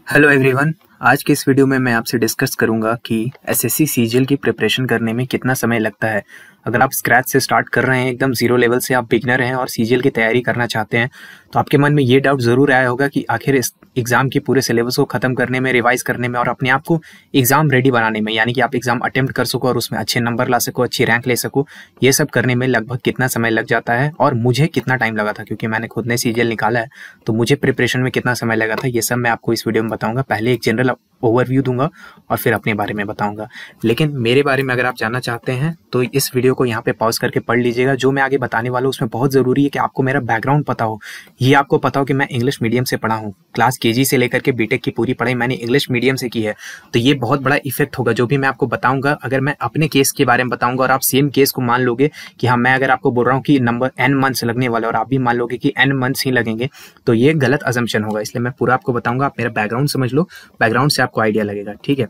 Hello everyone. आज के इस वीडियो में मैं आपसे डिस्कस करूंगा कि एसएससी सीजीएल की प्रिपरेशन करने में कितना समय लगता है। अगर आप स्क्रैच से स्टार्ट कर रहे हैं, एकदम जीरो लेवल से आप बिगिनर हैं और सीजीएल की तैयारी करना चाहते हैं, तो आपके मन में ये डाउट ज़रूर आया होगा कि आखिर इस एग्ज़ाम के पूरे सिलेबस को ख़त्म करने में, रिवाइज करने में और अपने आप को एग्ज़ाम रेडी बनाने में, यानी कि आप एग्ज़ाम अटेम्प्ट कर सको और उसमें अच्छे नंबर ला सको, अच्छी रैंक ले सको, ये सब करने में लगभग कितना समय लग जाता है और मुझे कितना टाइम लगा था, क्योंकि मैंने खुद ने सीजीएल निकाला है। तो मुझे प्रिपरेशन में कितना समय लगा था, ये सब मैं आपको इस वीडियो में बताऊंगा। पहले एक जनरल ओवरव्यू दूंगा और फिर अपने बारे में बताऊंगा। लेकिन मेरे बारे में अगर आप जानना चाहते हैं तो इस वीडियो को यहाँ पे पॉज करके पढ़ लीजिएगा। जो मैं आगे बताने वाला हूँ उसमें बहुत ज़रूरी है कि आपको मेरा बैकग्राउंड पता हो। ये आपको पता हो कि मैं इंग्लिश मीडियम से पढ़ा हूँ। क्लास केजी से लेकर के बीटेक की पूरी पढ़ाई मैंने इंग्लिश मीडियम से की है। तो ये बहुत बड़ा इफेक्ट होगा जो भी मैं आपको बताऊंगा। अगर मैं अपने केस के बारे में बताऊंगा और आप सेम केस को मान लोगे कि हाँ, मैं अगर आपको बोल रहा हूँ कि नंबर n मंथ्स लगने वाले और आप भी मान लोगे कि n मंथ्स ही लगेंगे, तो ये गलत अजम्पशन होगा। इसलिए मैं पूरा आपको बताऊंगा। आप मेरा बैकग्राउंड समझ लो, बैकग्राउंड से आपको आइडिया लगेगा। ठीक है,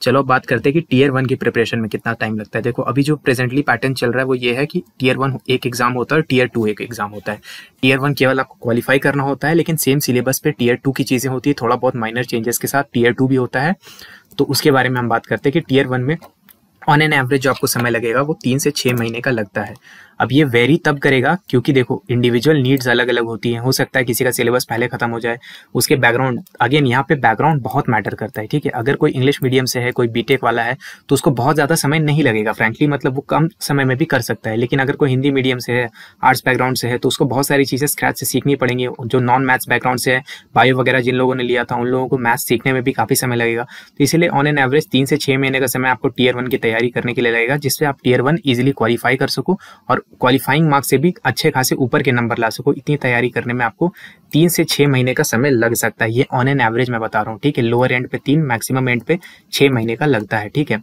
चलो बात करते हैं कि टीयर 1 की प्रिपरेशन में कितना टाइम लगता है। देखो, अभी जो प्रेजेंटली पैटर्न चल रहा है वो ये है कि टीयर 1 एक एग्जाम होता है और टीयर 2 एक एग्जाम होता है। टीयर 1 केवल आपको क्वालिफाई करना होता है, लेकिन सेम सिलेबस पे टीयर 2 की चीजें होती है, थोड़ा बहुत माइनर चेंजेस के साथ टीयर 2 भी होता है। तो उसके बारे में हम बात करते हैं कि टीयर 1 में ऑन एन एवरेज जो आपको समय लगेगा वो 3 से 6 महीने का लगता है। अब ये वेरी तब करेगा क्योंकि देखो, इंडिविजुअल नीड्स अलग अलग होती हैं। हो सकता है किसी का सिलेबस पहले खत्म हो जाए, उसके बैकग्राउंड, अगेन यहाँ पे बैकग्राउंड बहुत मैटर करता है। ठीक है, अगर कोई इंग्लिश मीडियम से है, कोई बीटेक वाला है, तो उसको बहुत ज़्यादा समय नहीं लगेगा फ्रैंकली, मतलब वो कम समय में भी कर सकता है। लेकिन अगर कोई हिंदी मीडियम से है, आर्ट्स बैकग्राउंड से है, तो उसको बहुत सारी चीज़ें स्क्रैच से सीखनी पड़ेंगी। जो नॉन मैथ्स बैकग्राउंड से है, बायो वगैरह जिन लोगों ने लिया था, उन लोगों को मैथ्स सीखने में भी काफ़ी समय लगेगा। तो इसीलिए ऑन एन एवरेज 3 से 6 महीने का समय आपको टीयर 1 की तैयारी करने के लिए लगेगा, जिससे आप टीयर 1 ईजिली क्वालिफाई कर सको और क्वालिफाइंग मार्क्स से भी अच्छे खासे ऊपर के नंबर ला सको। इतनी तैयारी करने में आपको 3 से 6 महीने का समय लग सकता है। ये ऑन एन एवरेज मैं बता रहा हूँ। ठीक है, लोअर एंड पे 3, मैक्सिमम एंड पे 6 महीने का लगता है। ठीक है,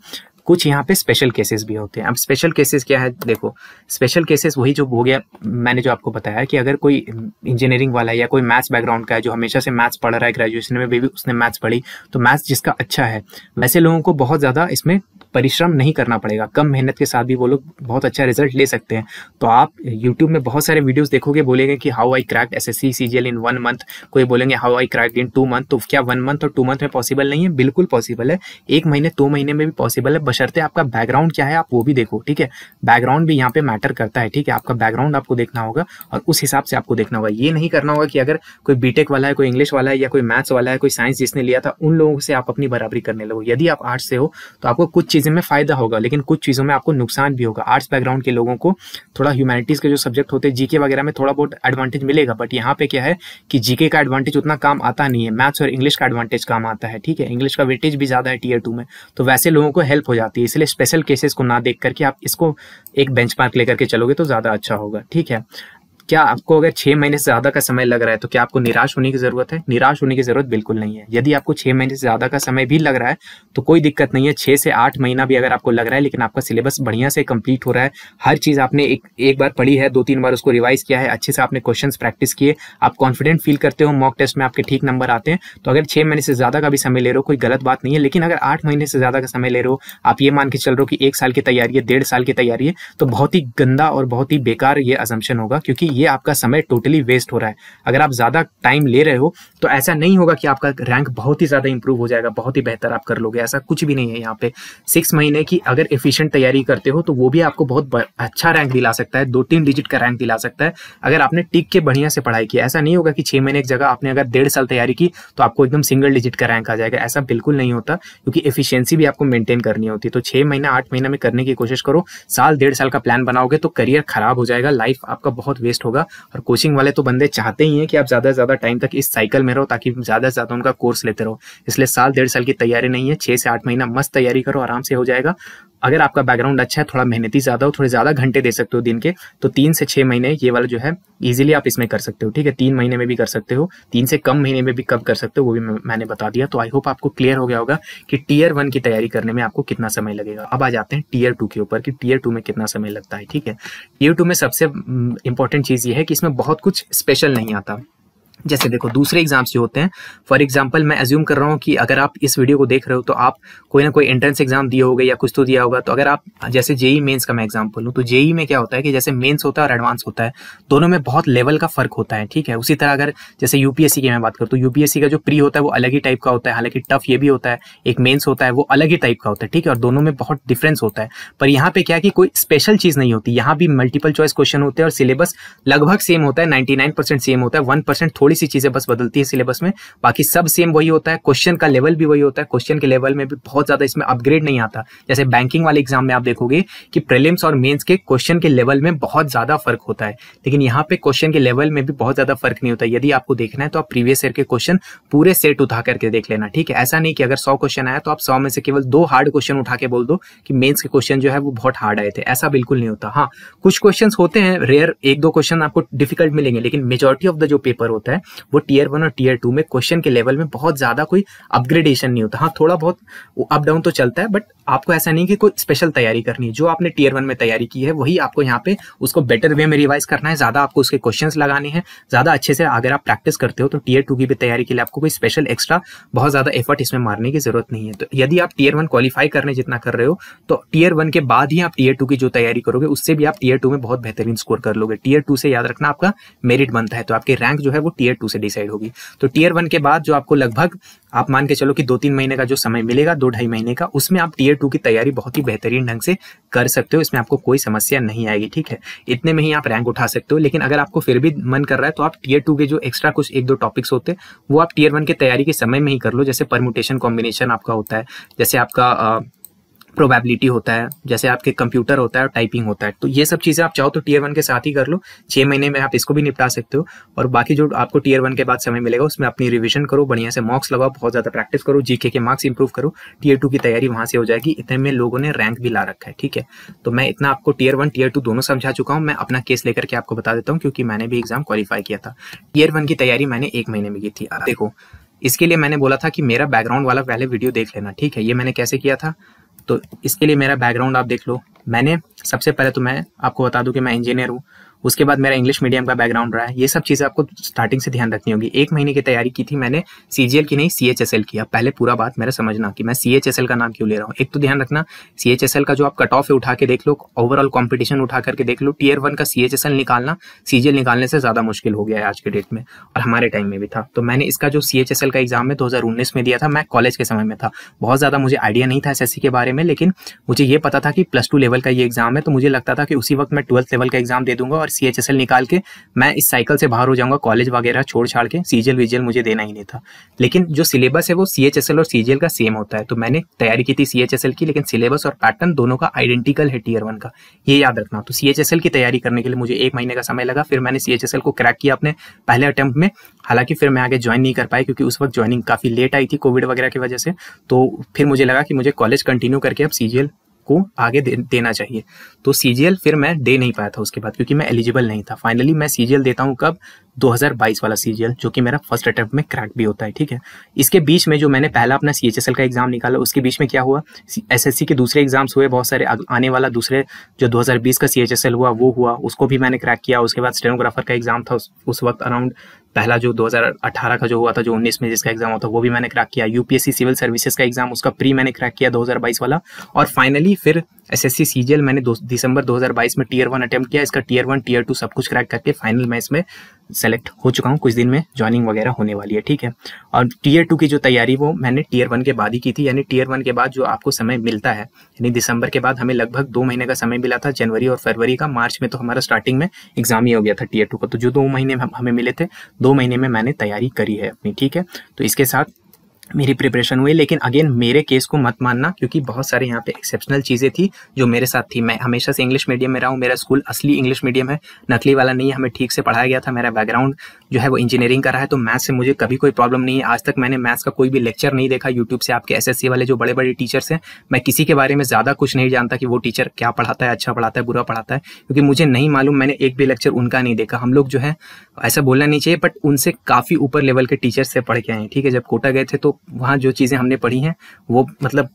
कुछ यहाँ पे स्पेशल केसेस भी होते हैं। अब स्पेशल केसेस क्या है, देखो, स्पेशल केसेस वही जो हो गया मैंने जो आपको बताया कि अगर कोई इंजीनियरिंग वाला है या कोई मैथ्स बैकग्राउंड का है, जो हमेशा से मैथ्स पढ़ रहा है, ग्रेजुएशन में भी उसने मैथ्स पढ़ी, तो मैथ्स जिसका अच्छा है, वैसे लोगों को बहुत ज़्यादा इसमें परिश्रम नहीं करना पड़ेगा। कम मेहनत के साथ भी वो लोग बहुत अच्छा रिजल्ट ले सकते हैं। तो आप YouTube में बहुत सारे वीडियोस देखोगे, बोलेंगे कि how I cracked SSC CGL in 1 month, कोई बोलेंगे how I cracked in 2 month. तो क्या 1 मंथ और 2 मंथ में पॉसिबल नहीं है? बिल्कुल पॉसिबल है। 1 महीने 2 महीने में भी पॉसिबल है, बशर्ते आपका बैकग्राउंड क्या है आप वो भी देखो। ठीक है, बैकग्राउंड भी यहाँ पे मैटर करता है। ठीक है, आपका बैकग्राउंड आपको देखना होगा और उस हिसाब से आपको देखना होगा। ये नहीं करना होगा कि अगर कोई बीटेक वाला है, कोई इंग्लिश वाला है या कोई मैथ्स वाला है, कोई साइंस जिसने लिया था, उन लोगों से आप अपनी बराबरी करने लगो। यदि आप आर्ट्स से हो तो आपको कुछ चीज़ें में फायदा होगा, लेकिन कुछ चीज़ों में आपको नुकसान भी होगा। आर्ट्स बैकग्राउंड के लोगों को थोड़ा ह्यूमैनिटीज़ के जो सब्जेक्ट होते हैं, जीके वगैरह में थोड़ा बहुत एडवांटेज मिलेगा, बट यहाँ पे क्या है कि जीके का एडवांटेज उतना काम आता नहीं है, मैथ्स और इंग्लिश का एडवांटेज काम आता है। ठीक है, इंग्लिश का वेटेज भी ज़्यादा है टीयर 2 में, तो वैसे लोगों को हेल्प हो जाती है। इसलिए स्पेशल केसेस को ना देख करके आप इसको एक बेंचमार्क लेकर के चलोगे तो ज़्यादा अच्छा होगा। ठीक है, क्या आपको अगर 6 महीने से ज़्यादा का समय लग रहा है तो क्या आपको निराश होने की ज़रूरत है? निराश होने की ज़रूरत बिल्कुल नहीं है। यदि आपको 6 महीने से ज़्यादा का समय भी लग रहा है तो कोई दिक्कत नहीं है। 6 से 8 महीना भी अगर आपको लग रहा है, लेकिन आपका सिलेबस बढ़िया से कंप्लीट हो रहा है, हर चीज़ आपने एक बार पढ़ी है, 2-3 बार उसको रिवाइज किया है, अच्छे से आपने क्वेश्चंस प्रैक्टिस किए, आप कॉन्फिडेंट फील करते हो, मॉक टेस्ट में आपके ठीक नंबर आते हैं, तो अगर 6 महीने से ज़्यादा का भी समय ले रहे हो कोई गलत बात नहीं है। लेकिन अगर 8 महीने से ज़्यादा का समय ले रहे हो, आप ये मान के चल रहे हो कि 1 साल की तैयारी है, 1.5 साल की तैयारी है, तो बहुत ही गंदा और बहुत ही बेकार ये असम्पशन होगा, क्योंकि ये आपका समय टोटली वेस्ट हो रहा है। अगर आप ज्यादा टाइम ले रहे हो तो ऐसा नहीं होगा कि आपका रैंक बहुत ही ज्यादा इंप्रूव हो जाएगा, बहुत ही बेहतर आप कर लोगे, ऐसा कुछ भी नहीं है। यहाँ पे 6 महीने की अगर एफिशिएंट तैयारी करते हो तो वो भी आपको बहुत अच्छा रैंक दिला सकता है, 2-3 डिजिट का रैंक दिला सकता है, अगर आपने टिक के बढ़िया से पढ़ाई की। ऐसा नहीं होगा कि 6 महीने की जगह आपने अगर 1.5 साल तैयारी की तो आपको एकदम सिंगल डिजिट का रैंक आ जाएगा, ऐसा बिल्कुल नहीं होता, क्योंकि एफिशिएंसी भी आपको मेंटेन करनी होती है। तो 6 महीना 8 महीना में करने की कोशिश करो। साल 1.5 साल का प्लान बनाओगे तो करियर खराब हो जाएगा, लाइफ आपका बहुत वेस्ट होगा। और कोचिंग वाले तो बंदे चाहते ही हैं कि आप ज़्यादा से ज़्यादा टाइम तक इस साइकिल में रहो, ताकि ज़्यादा से ज़्यादा उनका कोर्स लेते रहो। इसलिए साल 1.5 साल की तैयारी नहीं है, 6 से 8 महीना मस्त तैयारी करो, आराम से हो जाएगा। अगर आपका बैकग्राउंड अच्छा है, थोड़ा मेहनती ज़्यादा हो, थोड़े ज़्यादा घंटे दे सकते हो दिन के, तो 3 से 6 महीने ये वाला जो है इजीली आप इसमें कर सकते हो। ठीक है, 3 महीने में भी कर सकते हो, 3 से कम महीने में भी कब कर सकते हो वो भी मैंने बता दिया। तो आई होप आपको क्लियर हो गया होगा कि टीयर 1 की तैयारी करने में आपको कितना समय लगेगा। अब आ जाते हैं टीयर 2 के ऊपर कि टीयर 2 में कितना समय लगता है। ठीक है, टीयर 2 में सबसे इंपॉर्टेंट चीज़ ये है कि इसमें बहुत कुछ स्पेशल नहीं आता। जैसे देखो दूसरे एग्जाम्स जो होते हैं, फॉर एग्जांपल मैं अज्यूम कर रहा हूँ कि अगर आप इस वीडियो को देख रहे हो तो आप कोई ना कोई एंट्रेंस एग्जाम दिए होगे या कुछ तो दिया होगा। तो अगर आप जैसे जेई मेंस का मैं एग्जांपल लूँ तो जेई में क्या होता है कि जैसे मेंस होता है और एडवांस होता है, दोनों में बहुत लेवल का फर्क होता है, ठीक है। उसी तरह अगर जैसे यूपीएससी की मैं बात करूँ तो यूपीएससी का जो प्री होता है वो अलग ही टाइप का होता है, हालांकि टफ ये भी होता है। एक मेंस होता है वो अलग ही टाइप का होता है, ठीक है, और दोनों में बहुत डिफरेंस होता है। पर यहाँ पे क्या है कि कोई स्पेशल चीज नहीं होती, यहाँ भी मल्टीपल चॉइस क्वेश्चन होते हैं और सिलेबस लगभग सेम होता है, 99% सेम होता है, 1% थोड़ी सी चीजें बस बदलती है सिलेबस में, बाकी सब सेम वही होता है। क्वेश्चन का लेवल भी वही होता है, क्वेश्चन के लेवल में भी बहुत ज्यादा इसमें अपग्रेड नहीं आता। जैसे बैंकिंग वाले एग्जाम में आप देखोगे कि प्रीलिम्स और मेंस के क्वेश्चन के लेवल में बहुत ज्यादा फर्क होता है, लेकिन यहाँ पे क्वेश्चन के लेवल में भी बहुत ज्यादा फर्क नहीं होता। यदि आपको देखना है तो आप प्रीवियस ईयर के क्वेश्चन पूरे सेट उठा करके देख लेना, ठीक है। ऐसा नहीं कि अगर 100 क्वेश्चन आया तो आप 100 में से केवल 2 हार्ड क्वेश्चन उठा के बोल दो कि मेंस के क्वेश्चन जो है वो बहुत हार्ड आए थे, ऐसा बिल्कुल नहीं होता। हाँ, कुछ क्वेश्चन होते हैं रेयर, 1-2 क्वेश्चन आपको डिफिकल्ट मिलेंगे, लेकिन मेजॉरिटी ऑफ द जो पेपर होता है वो टीयर 1 और टीयर 2 में क्वेश्चन के लेवल में बहुत ज्यादा कोई अपग्रेडेशन नहीं होता। हाँ, थोड़ा बहुत अप डाउन तो चलता है, बट आपको ऐसा नहीं कि कोई स्पेशल तैयारी करनी है। जो आपने टीयर 1 में तैयारी की है वही आपको यहाँ पे उसको बेटर वे में रिवाइज करना है, ज्यादा आपको उसके क्वेश्चंस लगाने हैं, ज्यादा अच्छे से अगर आप प्रैक्टिस करते हो तो टीयर 2 की भी तैयारी के लिए आपको कोई स्पेशल एक्स्ट्रा बहुत ज्यादा एफर्ट इसमें मारने की जरूरत नहीं है। तो यदि आप टीयर 1 क्वालिफाई करने जितना कर रहे हो तो टीयर 1 के बाद ही आप टीयर 2 की जो तैयारी करोगे उससे भी आप टीयर 2 में बहुत बेहतरीन स्कोर कर लोगे। टीयर 2 से याद रखना आपका मेरिट बनता है, तो आपकी रैंक जो है वो टीयर 2 से डिसाइड होगी। तो टीयर 1 के बाद जो आपको लगभग आप मान के चलो कि 2-3 महीने का जो समय मिलेगा, 2-2.5 महीने का, उसमें आप टीयर 2 की तैयारी बहुत ही बेहतरीन ढंग से कर सकते हो। इसमें आपको कोई समस्या नहीं आएगी, ठीक है। इतने में ही आप रैंक उठा सकते हो। लेकिन अगर आपको फिर भी मन कर रहा है तो आप टीयर 2 के जो एक्स्ट्रा कुछ 1-2 टॉपिक्स होते हैं वो आप टीयर 1 की तैयारी के समय में ही कर लो। जैसे परम्यूटेशन कॉम्बिनेशन आपका होता है, जैसे आपका प्रोबेबिलिटी होता है, जैसे आपके कंप्यूटर होता है और टाइपिंग होता है। तो ये सब चीजें आप चाहो तो टीयर 1 के साथ ही कर लो, 6 महीने में आप इसको भी निपटा सकते हो। और बाकी जो आपको टीयर 1 के बाद समय मिलेगा उसमें अपनी रिवीजन करो, बढ़िया से मॉक्स लगाओ, बहुत ज्यादा प्रैक्टिस करो, जीके के मार्क्स इंप्रूव करो, टीयर 2 की तैयारी वहां से हो जाएगी। इतने में लोगों ने रैंक भी ला रखा है, ठीक है। तो मैं इतना आपको टीयर 1 टीयर 2 दोनों समझा चुका हूँ। मैं अपना केस लेकर के आपको बता देता हूँ, क्योंकि मैंने भी एग्जाम क्वालिफाई किया था। टीयर 1 की तैयारी मैंने 1 महीने में की थी। देखो, इसके लिए मैंने बोला था कि मेरा बैकग्राउंड वाला पहले वीडियो देख लेना, ठीक है। ये मैंने कैसे किया था, तो इसके लिए मेरा बैकग्राउंड आप देख लो। मैंने सबसे पहले तो मैं आपको बता दूं कि मैं इंजीनियर हूँ, उसके बाद मेरा इंग्लिश मीडियम का बैकग्राउंड रहा है। ये सब चीज़ें आपको स्टार्टिंग से ध्यान रखनी होगी। 1 महीने की तैयारी की थी मैंने, सीजीएल की नहीं सीएचएसएल की। अब पहले पूरा बात मेरा समझना कि मैं सीएचएसएल का नाम क्यों ले रहा हूँ। एक तो ध्यान रखना, सीएचएसएल का जो आप कट ऑफ है उठा के देख लो, ओवरऑल कॉम्पिटिशन उठा करके देख लो। टीयर 1 का सीएचएसएल निकालना सीजीएल निकालने से ज़्यादा मुश्किल हो गया है आज के डेट में, और हमारे टाइम में भी था। तो मैंने इसका जो सीएचएसएल का एग्जाम है 2019 में दिया था। मैं कॉलेज के समय में था, बहुत ज़्यादा मुझे आइडिया नहीं था एसएससी के बारे में, लेकिन मुझे ये पता था कि +2 लेवल का ये एग्जाम है। तो मुझे लगता था कि उसी वक्त मैं 12th लेवल का एग्जाम दे दूंगा और सीएचएसएल निकाल के मैं इस साइकिल से बाहर हो जाऊंगा, कॉलेज वगैरह छोड़ छाड़ के। सीजीएल वीजीएल मुझे देना ही नहीं था। लेकिन जो सिलेबस है वो सीएचएसएल और सीजीएल का सेम होता है। तो मैंने तैयारी की थी सीएचएसएल की, लेकिन सिलेबस और पैटर्न दोनों का आइडेंटिकल है टीयर 1 का, ये याद रखना। तो सीएचएसएल की तैयारी करने के लिए मुझे 1 महीने का समय लगा। फिर मैंने सीएचएसएल को क्रैक किया अपने पहले अटेम्प्ट में। हालांकि फिर मैं आगे ज्वाइन नहीं कर पाई, क्योंकि उस वक्त ज्वाइनिंग काफी लेट आई थी कोविड वगैरह की वजह से। तो फिर मुझे लगा कि मुझे कॉलेज कंटिन्यू करके अब सीजीएल को आगे देना चाहिए। तो सीजीएल फिर मैं दे नहीं पाया था उसके बाद, क्योंकि मैं एलिजिबल नहीं था। फाइनली मैं सीजीएल देता हूँ कब, 2022 वाला सीजीएल, जो कि मेरा फर्स्ट अटेम्प्ट में क्रैक भी होता है, ठीक है। इसके बीच में जो मैंने पहला अपना सीएचएसएल का एग्जाम निकाला, उसके बीच में क्या हुआ, एसएससी के दूसरे एग्जाम्स हुए बहुत सारे। आने वाला दूसरे जो 2020 का सीएचएसएल हुआ वो हुआ, उसको भी मैंने क्रैक किया। उसके बाद स्टेनोग्राफर का एग्जाम था उस वक्त अराउंड, पहला जो 2018 का जो हुआ था, जो 19 में जिसका एग्जाम होता वो भी मैंने क्रैक किया। यूपीएससी सिविल सर्विसेज का एग्जाम, उसका प्री मैंने क्रैक किया 2022 वाला। और फाइनली फिर एसएससी सीजीएल मैंने दिसंबर 2022 में टीयर 1 अटेम्प्ट किया। इसका टीयर 1 टीयर 2 सब कुछ क्रैक करके फाइनल मैं इसमें सेलेक्ट हो चुका हूँ। कुछ दिन में ज्वाइनिंग वगैरह होने वाली है, ठीक है। और टीयर 2 की जो तैयारी वो मैंने टीयर 1 के बाद ही की थी। यानी टीयर 1 के बाद जो आपको समय मिलता है, यानी दिसंबर के बाद हमें लगभग 2 महीने का समय मिला था, जनवरी और फरवरी का। मार्च में तो हमारा स्टार्टिंग में एग्जाम ही हो गया था टीयर 2 का। तो जो 2 महीने हमें मिले थे, 2 महीने में मैंने तैयारी करी है अपनी, ठीक है। तो इसके साथ मेरी प्रिपरेशन हुई। लेकिन अगेन मेरे केस को मत मानना, क्योंकि बहुत सारे यहाँ पे एक्सेप्शनल चीज़ें थी जो मेरे साथ थी। मैं हमेशा से इंग्लिश मीडियम में रहा हूँ, मेरा स्कूल असली इंग्लिश मीडियम है, नकली वाला नहीं है। हमें ठीक से पढ़ाया गया था। मेरा बैकग्राउंड जो है वो इंजीनियरिंग का रहा है, तो मैथ्स से मुझे कभी कोई प्रॉब्लम नहीं है। आज तक मैंने मैथ्स का कोई भी लेक्चर नहीं देखा यूट्यूब से। आपके एसएससी वाले जो बड़े बड़े टीचर्स हैं, मैं किसी के बारे में ज़्यादा कुछ नहीं जानता कि वो टीचर क्या पढ़ाता है, अच्छा पढ़ाता है, बुरा पढ़ाता है, क्योंकि मुझे नहीं मालूम। मैंने एक भी लेक्चर उनका नहीं देखा। हम लोग जो है, ऐसा बोलना नहीं चाहिए, बट उनसे काफ़ी ऊपर लेवल के टीचर्स से पढ़ के आए हैं, ठीक है। जब कोटा गए थे तो वहाँ जो चीज़ें हमने पढ़ी हैं वो मतलब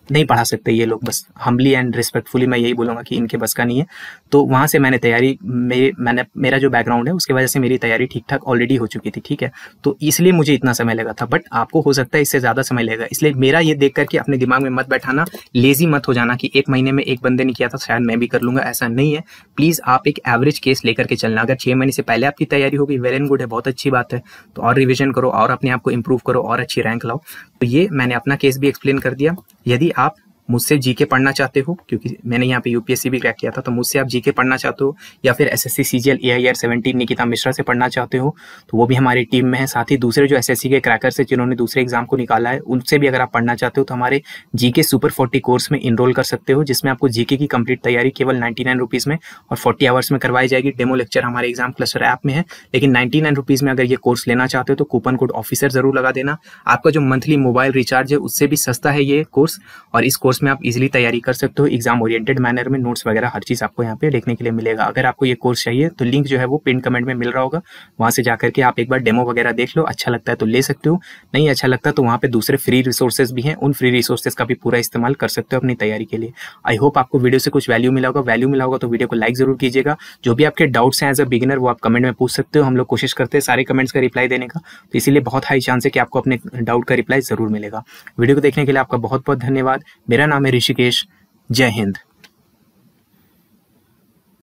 नहीं पढ़ा सकते ये लोग, बस हम्बली एंड रिस्पेक्टफुली मैं यही बोलूँगा कि इनके बस का नहीं है। तो वहाँ से मैंने तैयारी, मेरा जो बैकग्राउंड है उसकी वजह से मेरी तैयारी ठीक ठाक ऑलरेडी हो चुकी थी, ठीक है। तो इसलिए मुझे इतना समय लगा था, बट आपको हो सकता है इससे ज़्यादा समय लगेगा। इसलिए मेरा ये देख करके अपने दिमाग में मत बैठाना, लेजी मत हो जाना कि 1 महीने में एक बंदे ने किया था शायद मैं भी कर लूँगा, ऐसा नहीं है। प्लीज़ आप एक एवरेज केस लेकर के चलना। अगर 6 महीने से पहले आपकी तैयारी होगी, वेल एंड गुड है, बहुत अच्छी बात है। तो और रिविजन करो और अपने आप को इम्प्रूव करो और अच्छी रैंक लाओ। तो ये मैंने अपना केस भी एक्सप्लेन कर दिया। यदि आप मुझसे जीके पढ़ना चाहते हो, क्योंकि मैंने यहाँ पे यूपीएससी भी क्रैक किया था, तो मुझसे आप जीके पढ़ना चाहते हो या फिर SSC CGL AIR 17 Nikita Mishra से पढ़ना चाहते हो, तो वो भी हमारी टीम में है। साथ ही दूसरे जो एसएससी के क्रैकर्स हैं जिन्होंने दूसरे एग्जाम को निकाला है, उनसे भी अगर आप पढ़ना चाहते हो तो हमारे जीके सुपर 40 कोर्स में इनरोल कर सकते हो, जिसमें आपको जीके की कंप्लीट तैयारी केवल 99 रुपीज़ में और 40 आवर्स में करवाई जाएगी। डेमो लेक्चर हमारे एग्जाम क्लस्टर ऐप में है, लेकिन 99 रुपीज़ में अगर ये कोर्स लेना चाहते हो तो कूपन कोड ऑफिसर जरूर लगा देना। आपका जो मंथली मोबाइल रिचार्ज है उससे भी सस्ता है ये कोर्स, और इस कोर्स में आप इजीली तैयारी कर सकते हो एग्जाम ओरिएंटेड मैनर में। नोट्स वगैरह हर चीज आपको यहाँ पे देखने के लिए मिलेगा। अगर आपको ये कोर्स चाहिए तो लिंक जो है वो पिन कमेंट में मिल रहा होगा, वहां से जाकर के आप एक बार डेमो वगैरह देख लो। अच्छा लगता है तो ले सकते हो, नहीं अच्छा लगता तो वहाँ पे दूसरे फ्री रिसोर्सेज भी हैं, उन फ्री रिसोर्सेज का भी पूरा इस्तेमाल कर सकते हो अपनी तैयारी के लिए। आई होप आपको वीडियो से कुछ वैल्यू मिला होगा तो वीडियो को लाइक जरूर कीजिएगा। जो भी आपके डाउट्स हैं एज अ बिगिनर वो आप कमेंट में पूछ सकते हो। हम लोग कोशिश करते हैं सारे कमेंट्स का रिप्लाई देने का, तो इसीलिए बहुत हाई चांस है कि आपको अपने डाउट का रिप्लाई जरूर मिलेगा। वीडियो को देखने के लिए आपका बहुत बहुत धन्यवाद। मेरा नाम है ऋषिकेश। जय हिंद।